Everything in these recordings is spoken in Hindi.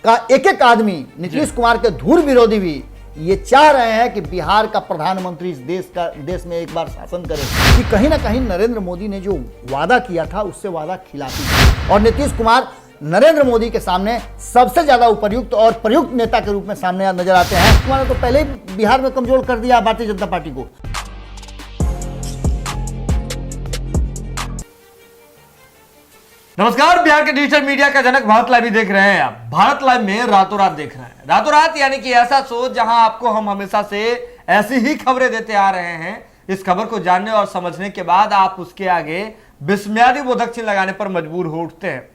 का एक एक आदमी, नीतीश कुमार के धूर विरोधी भी ये चाह रहे हैं कि बिहार का प्रधानमंत्री इस देश में एक बार शासन करे, कि कहीं ना कहीं नरेंद्र मोदी ने जो वादा किया था उससे वादा खिलाफी, और नीतीश कुमार नरेंद्र मोदी के सामने सबसे ज्यादा उपयुक्त और प्रयुक्त नेता के रूप में सामने नजर आते हैं। कुमार ने तो पहले ही बिहार में कमजोर कर दिया भारतीय जनता पार्टी को। नमस्कार, बिहार के डिजिटल मीडिया का जनक भारत लाइव देख रहे हैं आप। भारत लाइव में रातों रात देख रहे हैं। रातों रात यानी कि ऐसा शो जहां आपको हम हमेशा से ऐसी ही खबरें देते आ रहे हैं। इस खबर को जानने और समझने के बाद आप उसके आगे विस्मयादिबोधक चिन्ह लगाने पर मजबूर हो उठते हैं।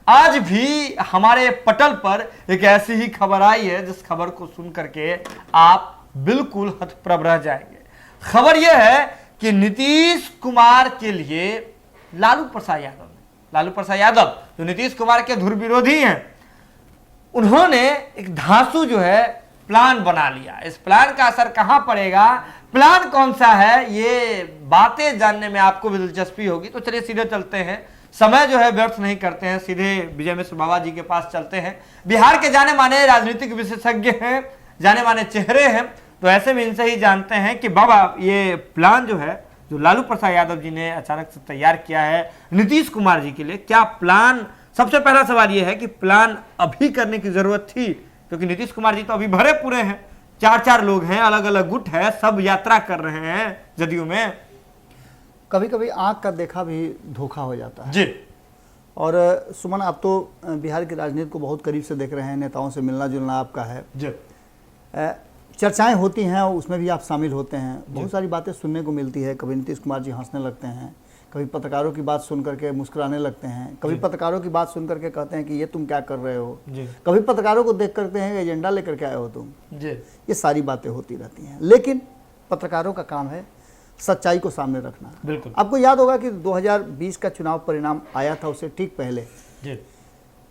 आज भी हमारे पटल पर एक ऐसी ही खबर आई है जिस खबर को सुन करके आप बिल्कुल हतप्रभ रह जाएंगे। खबर यह है कि नीतीश कुमार के लिए लालू प्रसाद यादव जो नीतीश कुमार के धुर विरोधी हैं, उन्होंने एक धांसू जो है प्लान बना लिया। इस प्लान का असर कहां पड़ेगा, प्लान कौन सा है, ये बातें जानने में आपको भी दिलचस्पी होगी। तो चलिए सीधे चलते हैं, समय जो है व्यर्थ नहीं करते हैं, सीधे विजय मिश्र बाबा जी के पास चलते हैं। बिहार के जाने माने राजनीतिक विशेषज्ञ हैं, जाने माने चेहरे हैं, तो ऐसे में इनसे ही जानते हैं कि बाबा ये प्लान जो है जो लालू प्रसाद यादव जी ने अचानक से तैयार किया है नीतीश कुमार जी के लिए, क्या प्लान, सबसे पहला सवाल यह है कि प्लान अभी करने की जरूरत थी? क्योंकि नीतीश कुमार जी तो अभी भरे पूरे हैं, 4 लोग हैं, अलग अलग गुट है, सब यात्रा कर रहे हैं जदयू में। कभी कभी आंख का देखा भी धोखा हो जाता है जी। और सुमन, आप तो बिहार की राजनीति को बहुत करीब से देख रहे हैं, नेताओं से मिलना जुलना आपका है जी। चर्चाएं होती हैं, उसमें भी आप शामिल होते हैं, बहुत सारी बातें सुनने को मिलती है। कभी नीतीश कुमार जी हंसने लगते हैं, कभी पत्रकारों की बात सुन करके मुस्कुराने लगते हैं, कभी पत्रकारों की बात सुन करके कहते हैं कि ये तुम क्या कर रहे हो, कभी पत्रकारों को देख करते हैं एजेंडा लेकर के आए हो तुम जी। ये सारी बातें होती रहती हैं, लेकिन पत्रकारों का काम है सच्चाई को सामने रखना। बिल्कुल। आपको याद होगा कि 2020 का चुनाव परिणाम आया था, उससे ठीक पहले जी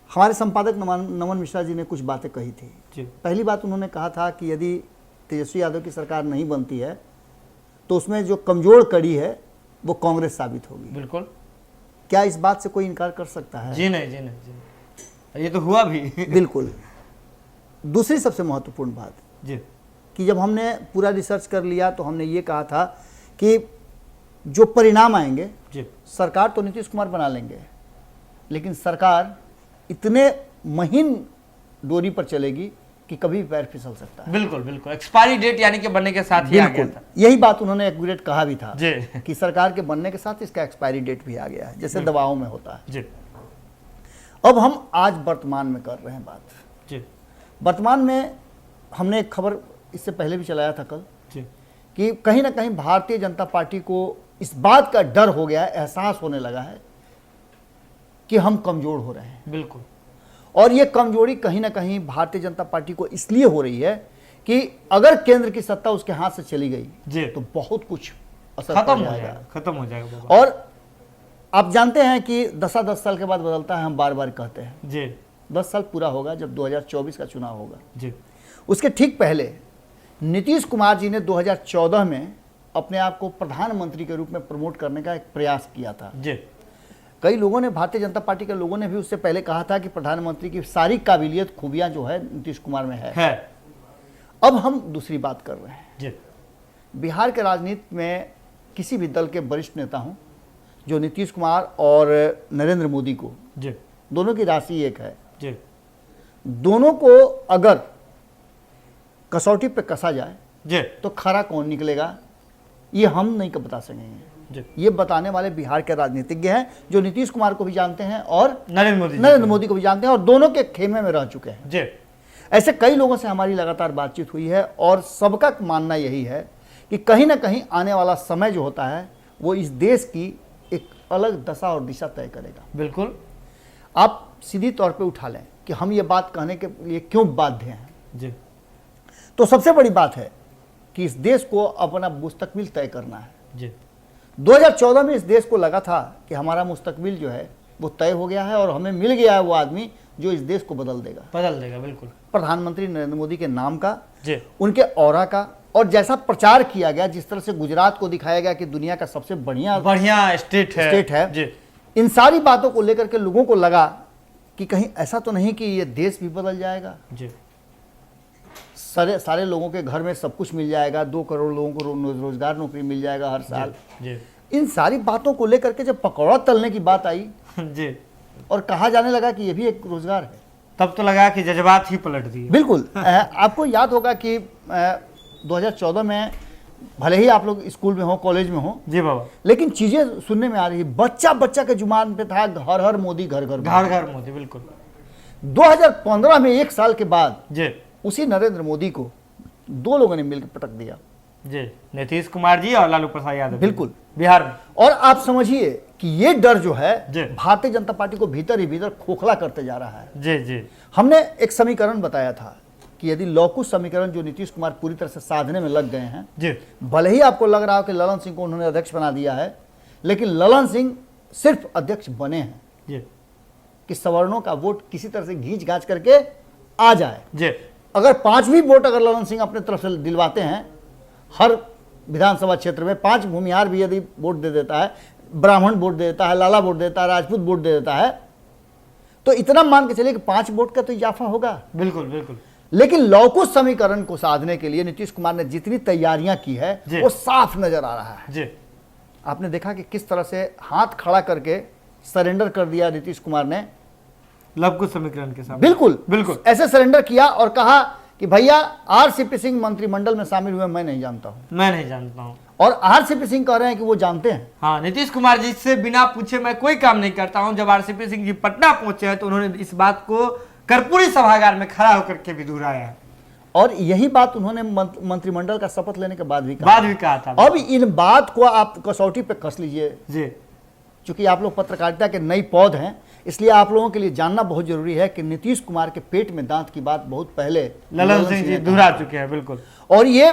हमारे संपादक नमन मिश्रा जी ने कुछ बातें कही थी जी। पहली बात उन्होंने कहा था कि यदि तेजस्वी यादव की सरकार नहीं बनती है तो उसमें जो कमजोर कड़ी है वो कांग्रेस साबित होगी। बिल्कुल। क्या इस बात से कोई इनकार कर सकता है? जी नहीं, जी नहीं, जी नहीं। ये तो हुआ भी। बिल्कुल। दूसरी सबसे महत्वपूर्ण बात जी कि जब हमने पूरा रिसर्च कर लिया तो हमने ये कहा था कि जो परिणाम आएंगे जी, सरकार तो नीतीश कुमार बना लेंगे, लेकिन सरकार इतने महीन डोरी पर चलेगी कि कभी पैर फिसल सकता है। बिल्कुल बिल्कुल। एक्सपायरी डेट यानी कि बनने के साथ ही आ गया था। यही बात उन्होंने एक्यूरेट कहा भी था जी कि सरकार के बनने के साथ इसका एक्सपायरी डेट भी आ गया है, जैसे दवाओं में होता है जी। अब हम आज वर्तमान में कर रहे हैं बात जी। वर्तमान में हमने एक खबर इससे पहले भी चलाया था कल जी कि कहीं ना कहीं भारतीय जनता पार्टी को इस बात का डर हो गया है, एहसास होने लगा है कि हम कमजोर हो रहे हैं। बिल्कुल। और ये कमजोरी कहीं ना कहीं भारतीय जनता पार्टी को इसलिए हो रही है कि अगर केंद्र की सत्ता उसके हाथ से चली गई जी तो बहुत कुछ असर खत्म पड़ हो जाएगा। जाएगा, खत्म हो जाएगा बाबा। और आप जानते हैं कि 10 साल के बाद बदलता है, हम बार बार कहते हैं। जी 10 साल पूरा होगा जब 2024 का चुनाव होगा। जी। उसके ठीक पहले नीतीश कुमार जी ने 2014 में अपने आप को प्रधानमंत्री के रूप में प्रमोट करने का एक प्रयास किया था जी। कई लोगों ने, भारतीय जनता पार्टी के लोगों ने भी उससे पहले कहा था कि प्रधानमंत्री की सारी काबिलियत, खूबियां जो है नीतीश कुमार में है। अब हम दूसरी बात कर रहे हैं जी। बिहार के राजनीति में किसी भी दल के वरिष्ठ नेता हों जो नीतीश कुमार और नरेंद्र मोदी को, जी दोनों की राशि एक है, जी। दोनों को अगर कसौटी पे कसा जाए जी तो खरा कौन निकलेगा ये हम नहीं बता सकेंगे। जी। ये बताने वाले बिहार के राजनीतिज्ञ हैं जो नीतीश कुमार को भी जानते हैं और नरेंद्र मोदी को भी जानते हैं और दोनों के खेमे में रह चुके हैं जी। ऐसे कई लोगों से हमारी लगातार बातचीत हुई है और सबका मानना यही है कि कहीं ना कहीं आने वाला समय जो होता है वो इस देश की एक अलग दशा और दिशा तय करेगा। बिल्कुल। आप सीधी तौर पे उठा लें कि हम ये बात कहने के लिए क्यों बाध्य हैं। जी। तो सबसे बड़ी बात है कि इस देश को अपना मुस्तकबिल तय करना है। जी। 2014 में इस देश को लगा था कि हमारा मुस्तकबिल जो है वो तय हो गया है और हमें मिल गया है वो आदमी जो इस देश को बदल देगा। बिल्कुल। प्रधानमंत्री नरेंद्र मोदी के नाम का, जी। उनके ऑरा का, और जैसा प्रचार किया गया, जिस तरह से गुजरात को दिखाया गया कि दुनिया का सबसे बढ़िया स्टेट है जी। इन सारी बातों को लेकर के लोगों को लगा कि कहीं ऐसा तो नहीं कि ये देश भी बदल जाएगा, जी सारे लोगों के घर में सब कुछ मिल जाएगा, 2 करोड़ लोगों को रोजगार नौकरी मिल जाएगा हर साल। जी इन सारी बातों को लेकर के जब पकौड़ा तलने की बात आई जी, और कहा जाने लगा कि ये भी एक रोजगार है, तब तो लगा कि जज्बात ही पलट दिए। बिल्कुल। आपको याद होगा कि 2014 में भले ही आप लोग स्कूल में हो, कॉलेज में हो, जी बाबा, लेकिन चीजें सुनने में आ रही, बच्चा बच्चा के जुबान पे था घर घर मोदी, घर घर घर घर मोदी। बिल्कुल 2015 में 1 साल के बाद जी उसी नरेंद्र मोदी को 2 लोगों ने मिलकर पटक दिया। जी, नीतीश कुमार जी और लालू प्रसाद यादव। बिल्कुल, बिहार में। और आप समझिए कि ये डर जो है जी। भारतीय जनता पार्टी को भीतर ही भीतर खोखला करते जा रहा है। जी जी हमने एक समीकरण बताया था कि यदि लौकुश समीकरण जो नीतीश कुमार पूरी तरह से साधने में लग गए हैं, जी, भले ही आपको लग रहा हो कि ललन सिंह को उन्होंने अध्यक्ष बना दिया है, लेकिन ललन सिंह सिर्फ अध्यक्ष बने हैं जी कि सवर्णों का वोट किसी तरह से घींच घांच करके आ जाए। जी, अगर 5 भी वोट अगर ललन सिंह अपने तरफ से दिलवाते हैं, हर विधानसभा क्षेत्र में 5 भूमिहार भी यदि वोट दे देता है, ब्राह्मण वोट दे देता है, लाला वोट देता है, राजपूत वोट दे देता है, तो इतना मान के चलिए कि 5 वोट का तो इजाफा होगा। बिल्कुल बिल्कुल। लेकिन लौकुश समीकरण को साधने के लिए नीतीश कुमार ने जितनी तैयारियां की है जी। वो साफ नजर आ रहा है। जी, आपने देखा कि किस तरह से हाथ खड़ा करके सरेंडर कर दिया नीतीश कुमार ने, लवकुश समीकरण के सामने। बिल्कुल बिल्कुल। ऐसे सरेंडर किया और कहा कि भैया आरसीपी सिंह मंत्रिमंडल में शामिल हुए, मैं नहीं जानता हूं। मैं नहीं जानता हूँ। और आरसीपी सिंह कह रहे हैं कि वो जानते हैं। हाँ, नीतीश कुमार जी से बिना पूछे मैं कोई काम नहीं करता हूं। जब आरसीपी सिंह जी पटना पहुंचे हैं तो उन्होंने इस बात को कर्पूरी सभागार में खड़ा होकर के भी दोहराया है। और यही बात उन्होंने मंत्रिमंडल का शपथ लेने के बाद भी कहा था। अब इन बात को आप कसौटी पे कस लीजिए जी, क्योंकि आप लोग पत्रकारिता के नई पौध हैं, इसलिए आप लोगों के लिए जानना बहुत जरूरी है कि नीतीश कुमार के पेट में दांत की बात बहुत पहले ललन सिंह जी दोहरा चुके हैं। बिल्कुल। और ये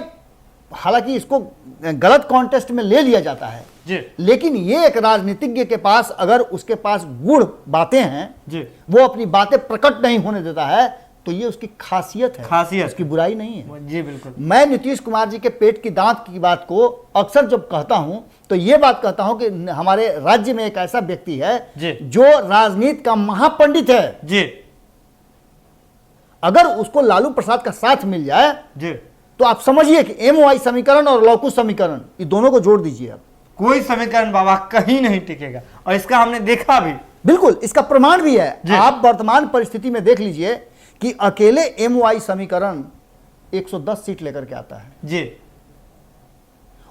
हालांकि इसको गलत कॉन्टेस्ट में ले लिया जाता है जी, लेकिन ये एक राजनीतिज्ञ के पास अगर उसके पास गूढ़ बातें हैं, जी, वो अपनी बातें प्रकट नहीं होने देता है, तो ये उसकी खासियत है, खासियत, उसकी बुराई नहीं है। जी बिल्कुल। मैं नीतीश कुमार जी के पेट की दांत की बात को अक्सर जब कहता हूं तो ये बात कहता हूं कि हमारे राज्य में एक ऐसा व्यक्ति है जी। जो राजनीति का महापंडित है। जी, अगर उसको लालू प्रसाद का साथ मिल जाए जी, तो आप समझिए कि एमओआई समीकरण और लौकुश समीकरण, ये दोनों को जोड़ दीजिए आप, कोई समीकरण बाबा कहीं नहीं टिकेगा। और इसका हमने देखा भी। बिल्कुल, इसका प्रमाण भी है। जी। आप वर्तमान परिस्थिति में देख लीजिए कि अकेले एमओआई समीकरण 110 सीट लेकर के आता है। जी,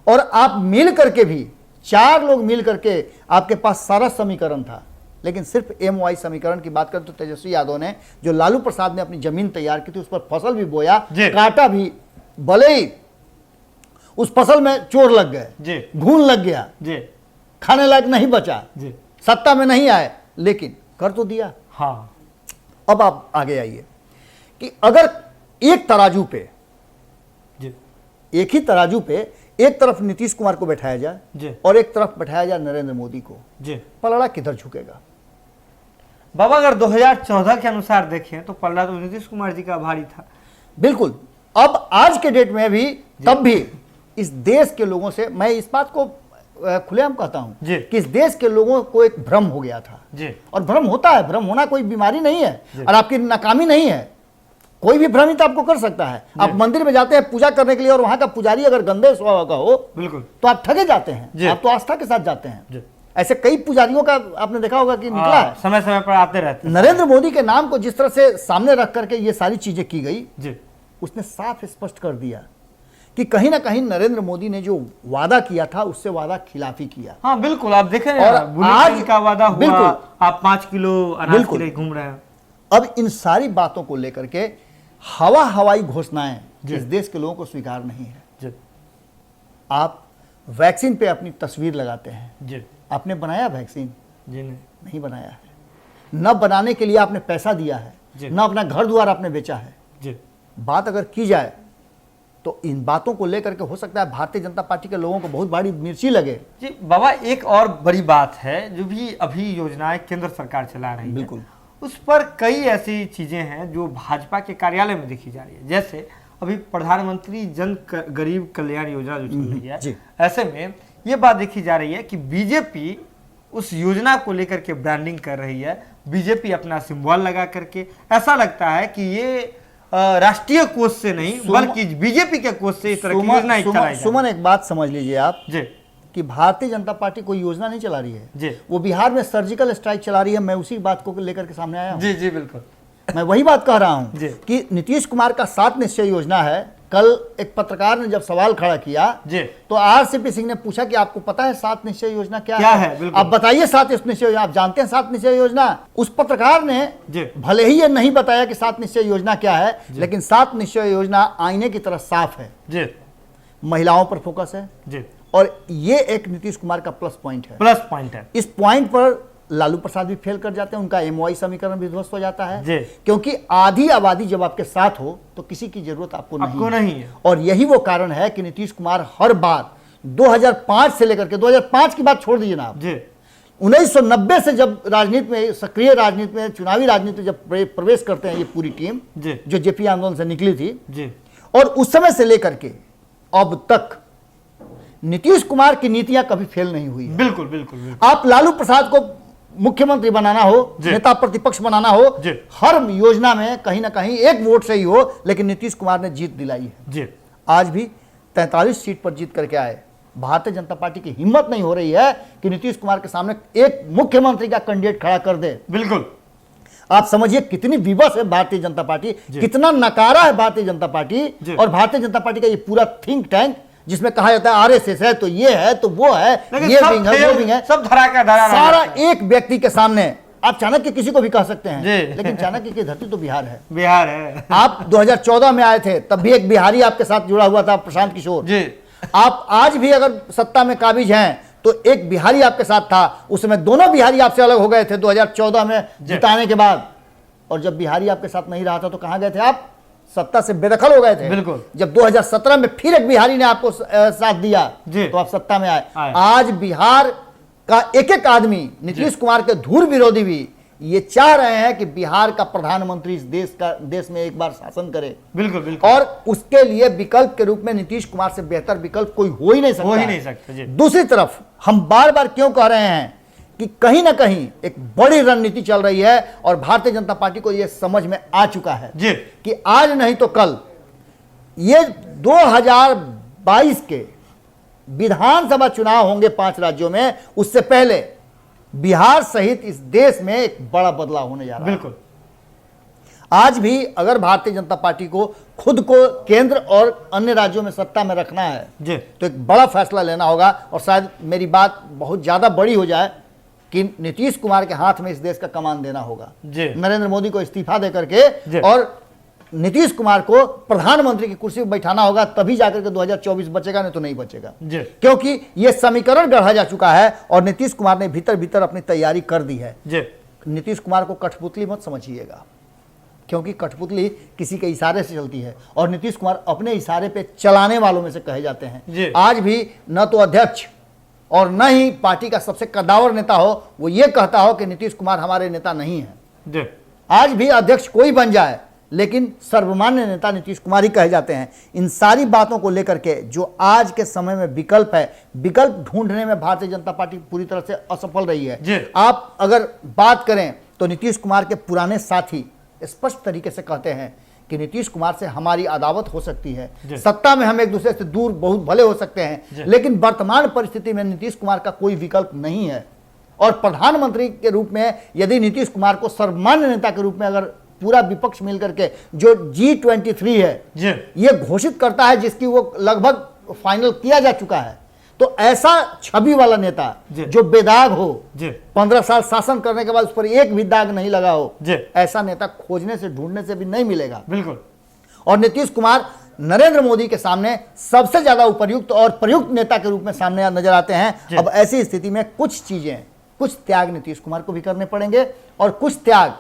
और आप मिल करके भी 4 लोग मिल करके आपके पास सारा समीकरण था, लेकिन सिर्फ एमओआई समीकरण की बात करें तो तेजस्वी यादव ने, जो लालू प्रसाद ने अपनी जमीन तैयार की थी, उस पर फसल भी बोया, जी। काटा भी, भले ही उस फसल में चोर लग गए, जी, घून लग गया, जी, खाने लायक नहीं बचा, जी, सत्ता में नहीं आए, लेकिन कर तो दिया। हाँ, अब आप आगे आइए कि अगर एक तराजू पे, जी, एक ही तराजू पे एक तरफ नीतीश कुमार को बैठाया जाए जी, और एक तरफ बैठाया जाए नरेंद्र मोदी को, जी, पलड़ा किधर झुकेगा? बाबा अगर 2014 के अनुसार देखें तो पलड़ा तो नीतीश कुमार जी का भारी था। बिल्कुल। अब आज के डेट में भी, तब भी इस देश के लोगों से मैं इस बात को खुलेआम कहता हूं जी। कि इस देश के लोगों को एक भ्रम हो गया था, जी, और भ्रम होता है, भ्रम होना कोई बीमारी नहीं है और आपकी नाकामी नहीं है। कोई भी भ्रमित आपको कर सकता है। आप मंदिर में जाते हैं पूजा करने के लिए और वहां का पुजारी अगर गंदे स्वभाव का हो, बिल्कुल, तो आप ठगे जाते हैं, आप तो आस्था के साथ जाते हैं। ऐसे कई पुजारियों का आपने देखा होगा कि निकला है। समय समय पर आते रहते हैं। नरेंद्र मोदी के नाम को जिस तरह से सामने रख करके ये सारी चीजें की गई, जी, उसने साफ स्पष्ट कर दिया कि कहीं ना कहीं नरेंद्र मोदी ने जो वादा किया था उससे वादा खिलाफी किया। हाँ बिल्कुल, आप देखें और आज का वादा हुआ, बिल्कुल, आप 5 किलो अनाज बिल्कुल के लिए घूम रहे हैं। अब इन सारी बातों को लेकर के हवाई घोषणाएं इस देश के लोगों को स्वीकार नहीं है। जी, आप वैक्सीन पे अपनी तस्वीर लगाते हैं, जी, आपने बनाया वैक्सीन? जी, नहीं बनाया है। न बनाने के लिए आपने पैसा दिया है, न अपना घर द्वार आपने बेचा है। जी, बात अगर की जाए तो इन बातों को लेकर के हो सकता है भारतीय जनता पार्टी के लोगों को बहुत बड़ी मिर्ची लगे। जी बाबा, एक और बड़ी बात है, जो भी अभी योजनाएं केंद्र सरकार चला रही है, बिल्कुल, उस पर कई ऐसी चीजें हैं जो भाजपा के कार्यालय में देखी जा रही है। जैसे अभी प्रधानमंत्री जन गरीब कल्याण योजना जो चल रही है, ऐसे में ये बात देखी जा रही है कि बीजेपी उस योजना को लेकर के ब्रांडिंग कर रही है, बीजेपी अपना सिंबल लगा करके, ऐसा लगता है कि ये राष्ट्रीय कोष से नहीं बल्कि बीजेपी के कोष से इस तरह की योजना चलाई जा रही है। सुमन, एक बात समझ लीजिए आप जी कि भारतीय जनता पार्टी कोई योजना नहीं चला रही है जी वो बिहार में सर्जिकल स्ट्राइक चला रही है। मैं उसी बात को लेकर के सामने आया हूं। जी जी बिल्कुल, मैं वही बात कह रहा हूं जी। कि नीतीश कुमार का 7 निश्चय योजना है। कल एक पत्रकार ने जब सवाल खड़ा किया जी तो आरसीपी सिंह ने पूछा कि आपको पता है 7 निश्चय योजना क्या क्या है? है? बिल्कुल। आप बताइए 7 निश्चय योजना, आप जानते हैं 7 निश्चय योजना? उस पत्रकार ने जी भले ही ये नहीं बताया कि 7 निश्चय योजना क्या है, लेकिन 7 निश्चय योजना आईने की तरह साफ है। जी महिलाओं पर फोकस है जी, और ये एक नीतीश कुमार का प्लस पॉइंट है। प्लस पॉइंट है। इस पॉइंट पर लालू प्रसाद भी फेल कर जाते हैं, उनका एमओआई समीकरण भी ध्वस्त हो जाता है। जी। क्योंकि आधी आबादी जब आपके साथ हो तो किसी की जरूरत आपको नहीं है। और यही वो कारण है कि नीतीश कुमार हर बार 2005 से लेकर के 2005 की बात छोड़ दीजिए ना आप, जी 1990 से जब राजनीति में, सक्रिय राजनीति में, चुनावी राजनीति में जब प्रवेश करते हैं ये पूरी टीम जी जो जेपी आंदोलन से निकली थी, जी, और उस समय से लेकर के अब तक नीतीश कुमार की नीतियां कभी फेल नहीं हुई है। बिल्कुल बिल्कुल बिल्कुल। आप लालू प्रसाद को मुख्यमंत्री बनाना हो, जी। नेता प्रतिपक्ष बनाना हो, जी। हर योजना में कहीं ना कहीं एक वोट से ही हो, लेकिन नीतीश कुमार ने जीत दिलाई है। जी आज भी 43 सीट पर जीत करके आए। भारतीय जनता पार्टी की हिम्मत नहीं हो रही है कि नीतीश कुमार के सामने एक मुख्यमंत्री का कैंडिडेट खड़ा कर दे। बिल्कुल। आप समझिए कितनी विवश है भारतीय जनता पार्टी, कितना नकारा है भारतीय जनता पार्टी। और भारतीय जनता पार्टी का ये पूरा थिंक टैंक जिसमें कहा जाता है आरएसएस है तो ये है तो वो है, ये विंग है वो विंग है, सब धरा सारा एक व्यक्ति के सामने। आप चाणक्य किसी को भी कह सकते हैं, जी। लेकिन चाणक्य की धरती तो बिहार है। बिहार है। आप 2014 में आए थे, तब भी एक बिहारी आपके साथ जुड़ा हुआ था, प्रशांत किशोर जी। आप आज भी अगर सत्ता में काबिज हैं तो एक बिहारी आपके साथ था। उस समय दोनों बिहारी आपसे अलग हो गए थे 2014 में जिताने के बाद। और जब बिहारी आपके साथ नहीं रहा था तो कहां गए थे आप? सत्ता से बेदखल हो गए थे। बिल्कुल। जब 2017 में फिर एक बिहारी ने आपको साथ दिया तो आप सत्ता में आए। आज बिहार का एक एक आदमी, नीतीश कुमार के धूर विरोधी भी ये चाह रहे हैं कि बिहार का प्रधानमंत्री इस देश में एक बार शासन करे। बिल्कुल बिल्कुल। और उसके लिए विकल्प के रूप में नीतीश कुमार से बेहतर विकल्प कोई हो ही नहीं सकता। हो ही नहीं सकता जी। दूसरी तरफ हम बार बार क्यों कह रहे हैं कि कहीं ना कहीं एक बड़ी रणनीति चल रही है और भारतीय जनता पार्टी को यह समझ में आ चुका है जी कि आज नहीं तो कल ये 2022 के विधानसभा चुनाव होंगे 5 राज्यों में, उससे पहले बिहार सहित इस देश में एक बड़ा बदलाव होने जा रहा है। बिल्कुल। आज भी अगर भारतीय जनता पार्टी को खुद को केंद्र और अन्य राज्यों में सत्ता में रखना है जी तो एक बड़ा फैसला लेना होगा। और शायद मेरी बात बहुत ज्यादा बड़ी हो जाए कि नीतीश कुमार के हाथ में इस देश का कमान देना होगा। जी। नरेंद्र मोदी को इस्तीफा देकर के और नीतीश कुमार को प्रधानमंत्री की कुर्सी पर बैठाना होगा, तभी जाकर के 2024 बचेगा, नहीं तो नहीं बचेगा। जी। क्योंकि यह समीकरण गढ़ा जा चुका है और नीतीश कुमार ने भीतर भीतर अपनी तैयारी कर दी है। जी। नीतीश कुमार को कठपुतली मत समझिएगा, क्योंकि कठपुतली किसी के इशारे से चलती है और नीतीश कुमार अपने इशारे पे चलाने वालों में से कहे जाते हैं। आज भी न तो अध्यक्ष और न ही पार्टी का सबसे कदावर नेता हो वो ये कहता हो कि नीतीश कुमार हमारे नेता नहीं है। जी। आज भी अध्यक्ष कोई बन जाए लेकिन सर्वमान्य नेता नीतीश कुमार ही कहे जाते हैं। इन सारी बातों को लेकर के जो आज के समय में विकल्प है, विकल्प ढूंढने में भारतीय जनता पार्टी पूरी तरह से असफल रही है। आप अगर बात करें तो नीतीश कुमार के पुराने साथी स्पष्ट तरीके से कहते हैं कि नीतीश कुमार से हमारी अदावत हो सकती है, सत्ता में हम एक दूसरे से दूर बहुत भले हो सकते हैं, लेकिन वर्तमान परिस्थिति में नीतीश कुमार का कोई विकल्प नहीं है। और प्रधानमंत्री के रूप में यदि नीतीश कुमार को सर्वमान्य नेता के रूप में अगर पूरा विपक्ष मिलकर के जो G23 है ये घोषित करता है, जिसकी वो लगभग फाइनल किया जा चुका है, तो ऐसा छवि वाला नेता जो बेदाग हो, 15 साल शासन करने के बाद उस पर एक भी दाग नहीं लगा हो, ऐसा नेता खोजने से ढूंढने से भी नहीं मिलेगा। बिल्कुल। और नीतीश कुमार नरेंद्र मोदी के सामने सबसे ज्यादा उपयुक्त और प्रयुक्त नेता के रूप में सामने नजर आते हैं। अब ऐसी स्थिति में कुछ चीजें, कुछ त्याग नीतीश कुमार को भी करने पड़ेंगे और कुछ त्याग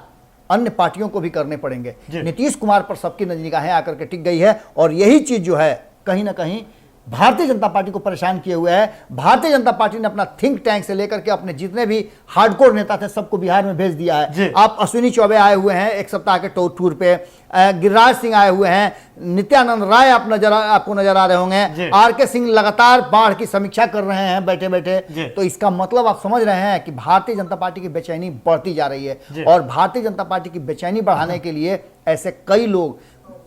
अन्य पार्टियों को भी करने पड़ेंगे। नीतीश कुमार पर सबकी निगाहें आकर के टिक गई है और यही चीज जो है कहीं ना कहीं भारतीय जनता पार्टी को परेशान किए हुए है। भारतीय जनता पार्टी ने अपना थिंक टैंक से लेकर के अपने जितने भी हार्डकोर नेता थे सबको बिहार में भेज दिया है। आप अश्विनी चौबे आए हुए हैं एक सप्ताह के टूर पे, गिरिराज सिंह आए हुए हैं, नित्यानंद राय आपको नजर आ रहे होंगे, आर.के. सिंह लगातार बाढ़ की समीक्षा कर रहे हैं बैठे बैठे। तो इसका मतलब आप समझ रहे हैं कि भारतीय जनता पार्टी की बेचैनी बढ़ती जा रही है और भारतीय जनता पार्टी की बेचैनी बढ़ाने के लिए ऐसे कई लोग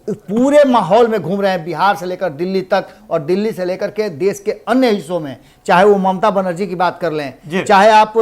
पूरे माहौल में घूम रहे हैं, बिहार से लेकर दिल्ली तक और दिल्ली से लेकर के देश के अन्य हिस्सों में। चाहे वो ममता बनर्जी की बात कर लें, चाहे आप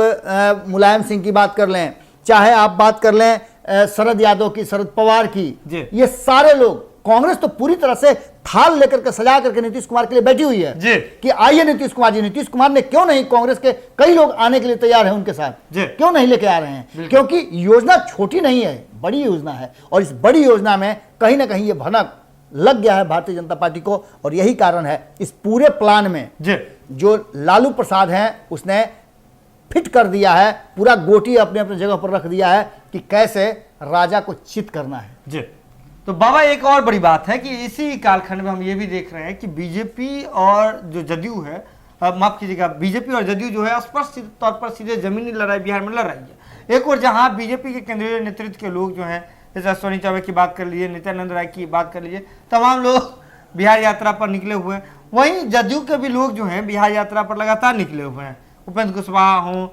मुलायम सिंह की बात कर लें, चाहे आप बात कर लें शरद यादव की, शरद पवार की, ये सारे लोग, कांग्रेस तो पूरी तरह से थाल लेकर के सजा करके नीतीश कुमार के लिए बैठी हुई है कि आइए नीतीश कुमार जी। नीतीश कुमार ने क्यों नहीं, कांग्रेस के कई लोग आने के लिए तैयार हैं उनके साथ, क्यों नहीं लेके आ रहे हैं? क्योंकि योजना छोटी नहीं है, बड़ी योजना है और इस बड़ी योजना में कहीं ना कहीं ये भनक लग गया है भारतीय जनता पार्टी को। और यही कारण है इस पूरे प्लान में जो लालू प्रसाद हैं उसने फिट कर दिया है, पूरा गोटी अपने अपने जगह पर रख दिया है कि कैसे राजा को चित करना है। तो बाबा एक और बड़ी बात है कि इसी कालखंड में हम ये भी देख रहे हैं कि बीजेपी और जो जदयू है, माफ कीजिएगा, बीजेपी और जदयू जो है स्पष्ट तौर पर सीधे जमीनी लड़ाई बिहार में लड़ रही है। एक और जहां बीजेपी के केंद्रीय नेतृत्व के लोग जो हैं, जैसे अश्विनी चौबे की बात कर लीजिए, नित्यानंद राय की बात कर लीजिए, तमाम लोग बिहार यात्रा पर निकले हुए हैं। वहीं जदयू के भी लोग जो हैं बिहार यात्रा पर लगातार निकले हुए हैं। उपेंद्र कुशवाहा हों,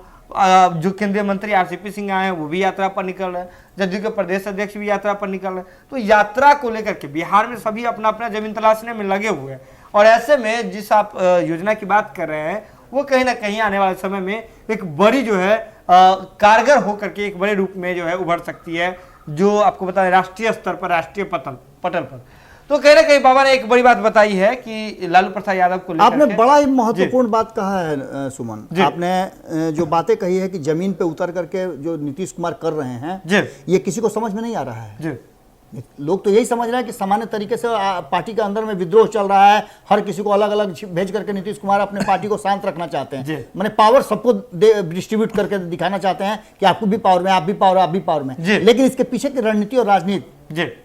जो केंद्रीय मंत्री आर.सी.पी. सिंह आए हैं वो भी यात्रा पर निकल रहे हैं, जदयू के प्रदेश अध्यक्ष भी यात्रा पर निकल रहे हैं। तो यात्रा को लेकर के बिहार में सभी अपना अपना जमीन तलाशने में लगे हुए हैं और ऐसे में जिस आप योजना की बात कर रहे हैं वो कहीं ना कहीं आने वाले समय में एक बड़ी जो है कारगर होकर के एक बड़े रूप में जो है उभर सकती है, जो आपको बता दें राष्ट्रीय स्तर पर, राष्ट्रीय पटल पर। तो कहीं ना कहीं बाबा ने एक बड़ी बात बताई है कि लालू प्रसाद यादव को लेकर आपने बड़ा ही महत्वपूर्ण बात कहा है सुमन। आपने जो बातें कही है कि जमीन पे उतर करके जो नीतीश कुमार कर रहे हैं ये किसी को समझ में नहीं आ रहा है। लोग तो यही समझ रहे हैं कि सामान्य तरीके से पार्टी के अंदर में विद्रोह चल रहा है, हर किसी को अलग अलग भेज करके नीतीश कुमार अपने पार्टी को शांत रखना चाहते हैं, माने पावर सबको डिस्ट्रीब्यूट करके दिखाना चाहते हैं कि आपको भी पावर में, आप भी पावर, आप भी पावर में। लेकिन इसके पीछे की रणनीति और राजनीति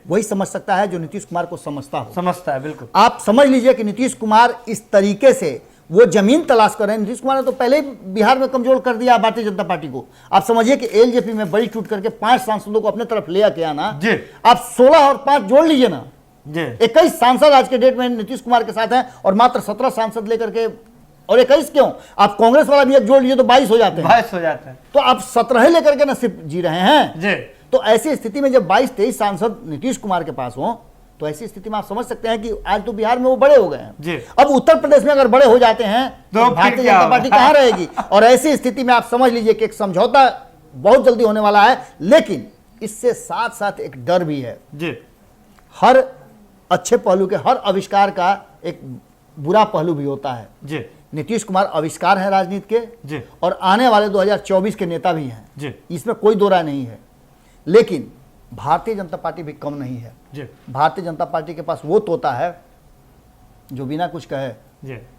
वही समझ सकता है जो नीतीश कुमार को समझता है। बिल्कुल आप समझ लीजिए कि नीतीश कुमार इस तरीके से वो जमीन तलाश कर रहे हैं। नीतीश कुमार ने तो पहले ही बिहार में कमजोर कर दिया भारतीय जनता पार्टी को। आप समझिए कि एलजेपी में बड़ी टूट करके 5 सांसदों को अपने तरफ ले आके आना, आप 16 और 5 जोड़ लीजिए ना, 21 सांसद आज के डेट में नीतीश कुमार के साथ हैं और मात्र 17 सांसद लेकर के, और 21 क्यों, आप कांग्रेस वाला भी एक जोड़ लीजिए तो 22 हो जाते हैं। तो आप 17 लेकर के ना सिर्फ जी रहे हैं। तो ऐसी स्थिति में जब 22-23 सांसद नीतीश कुमार के पास हो तो ऐसी स्थिति में आप समझ सकते हैं कि आज तो बिहार में वो बड़े हो गए हैं। अब उत्तर प्रदेश में अगर बड़े हो जाते हैं तो भारतीय जनता पार्टी कहां रहेगी? और ऐसी स्थिति में आप समझ लीजिए कि एक समझौता बहुत जल्दी होने वाला है। लेकिन इससे साथ साथ एक डर भी है। हर अच्छे पहलू के, हर आविष्कार का एक बुरा पहलू भी होता है। नीतीश कुमार आविष्कार है राजनीति के और आने वाले 2024 के नेता भी हैं, इसमें कोई दो राय नहीं है। लेकिन भारतीय जनता पार्टी भी कम नहीं है। भारतीय जनता पार्टी के पास वो तोता है जो बिना कुछ कहे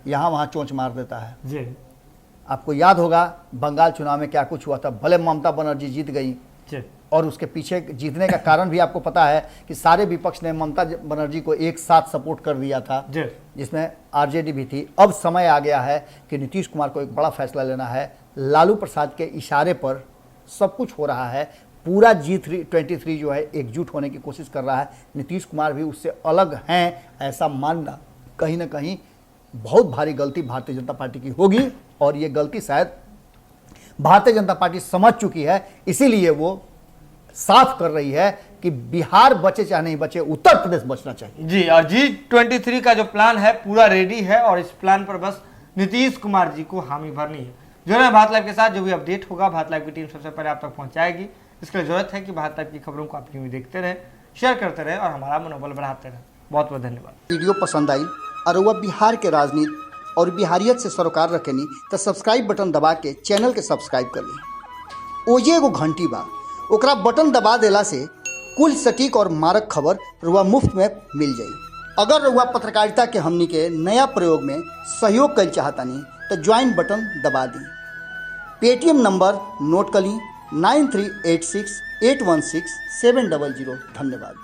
यहां वहां चोंच मार देता है। आपको याद होगा बंगाल चुनाव में क्या कुछ हुआ था। भले ममता बनर्जी जीत गई और उसके पीछे जीतने का कारण भी आपको पता है कि सारे विपक्ष ने ममता बनर्जी को एक साथ सपोर्ट कर दिया था, जिसमें आरजेडी भी थी। अब समय आ गया है कि नीतीश कुमार को एक बड़ा फैसला लेना है। लालू प्रसाद के इशारे पर सब कुछ हो रहा है। पूरा G23 जो है एकजुट होने की कोशिश कर रहा है। नीतीश कुमार भी उससे अलग हैं, ऐसा मानना कहीं ना कहीं बहुत भारी गलती भारतीय जनता पार्टी की होगी। और ये गलती शायद भारतीय जनता पार्टी समझ चुकी है, इसीलिए वो साफ कर रही है कि बिहार बचे चाहे नहीं बचे, उत्तर प्रदेश बचना चाहिए। जी, और G23 का जो प्लान है पूरा रेडी है और इस प्लान पर बस नीतीश कुमार जी को हामी भरनी है। जो है भारत लाइव के साथ जो भी अपडेट होगा भारत लाइव की टीम सबसे पहले आप तक पहुंचाएगी। इसके लिए जरूरत है कि भारत लाइव की खबरों को आप यूं ही देखते रहें, शेयर करते रहें और हमारा मनोबल बढ़ाते रहें। बहुत बहुत धन्यवाद। वीडियो पसंद आई और वह बिहार के राजनीति और बिहारियत से सरोकार रखेनी तो सब्सक्राइब बटन दबा के चैनल के सब्सक्राइब कर ली। ओजे एगो घंटी बा, ओकरा बटन दबा देला से कुल सटीक और मारक खबर रुआ मुफ्त में मिल जाई। अगर रुआ पत्रकारिता के हमनी के नया प्रयोग में सहयोग कर चाहतानी तो ज्वाइन बटन दबा दी। पेटीएम नंबर नोट कर ली 9386816700। धन्यवाद।